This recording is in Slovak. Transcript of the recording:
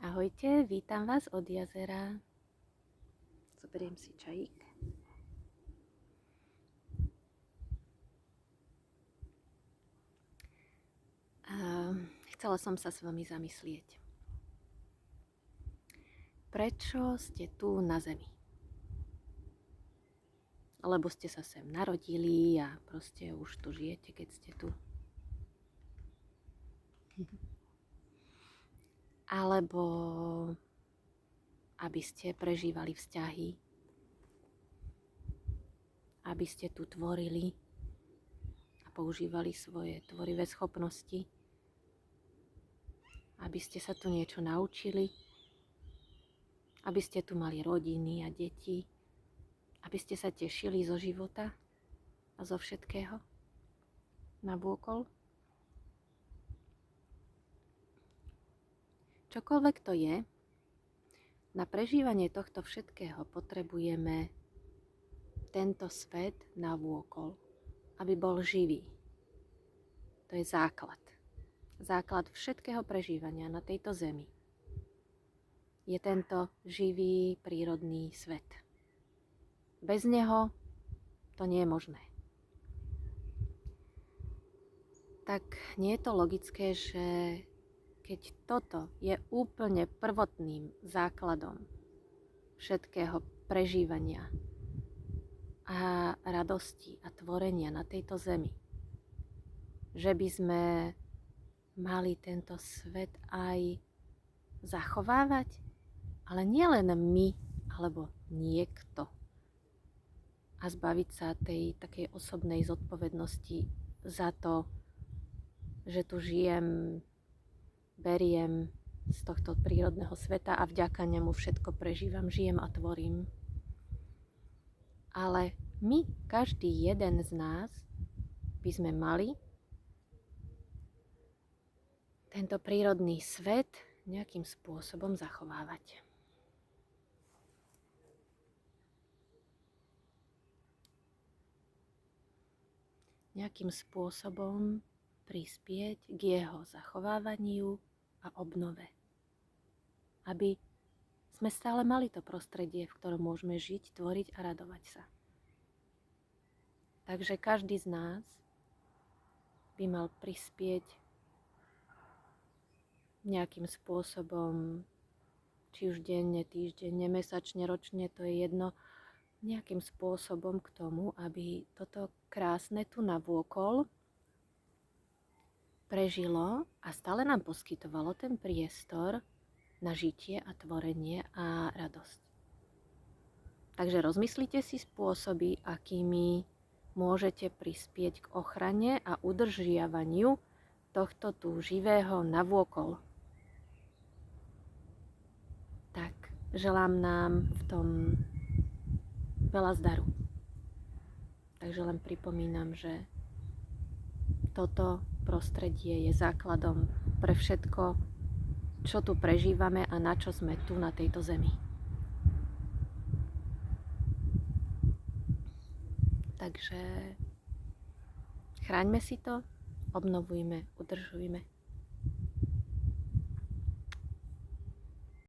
Ahojte, vítam vás od jazera. Zoberiem si čajík. Chcela som sa s vami zamyslieť. Prečo ste tu na zemi? Lebo ste sa sem narodili a proste už tu žijete, keď ste tu. Alebo aby ste prežívali vzťahy, aby ste tu tvorili a používali svoje tvorivé schopnosti, aby ste sa tu niečo naučili, aby ste tu mali rodiny a deti, aby ste sa tešili zo života a zo všetkého nabôkol. Čokoľvek to je, na prežívanie tohto všetkého potrebujeme tento svet navôkol, aby bol živý. To je základ. Základ všetkého prežívania na tejto zemi je tento živý prírodný svet. Bez neho to nie je možné. Tak nie je to logické, že keď toto je úplne prvotným základom všetkého prežívania a radosti a tvorenia na tejto zemi, že by sme mali tento svet aj zachovávať, ale nielen my, alebo niekto. A zbaviť sa tej takej osobnej zodpovednosti za to, že tu žijem, beriem z tohto prírodného sveta a vďaka nemu všetko prežívam, žijem a tvorím. Ale my, každý jeden z nás, by sme mali tento prírodný svet nejakým spôsobom zachovávať. Nejakým spôsobom prispieť k jeho zachovávaniu a obnove. Aby sme stále mali to prostredie, v ktorom môžeme žiť, tvoriť a radovať sa. Takže každý z nás by mal prispieť nejakým spôsobom, či už denne, týždenne, mesačne, ročne, to je jedno, nejakým spôsobom k tomu, aby toto krásne tu navôkol prežilo a stále nám poskytovalo ten priestor na žitie a tvorenie a radosť. Takže rozmyslite si spôsoby, akými môžete prispieť k ochrane a udržiavaniu tohto tu živého navôkol. Tak, želám nám v tom veľa zdaru. Takže len pripomínam, že toto prostredie je základom pre všetko, čo tu prežívame a na čo sme tu na tejto zemi. Takže chráňme si to, obnovujme, udržujme.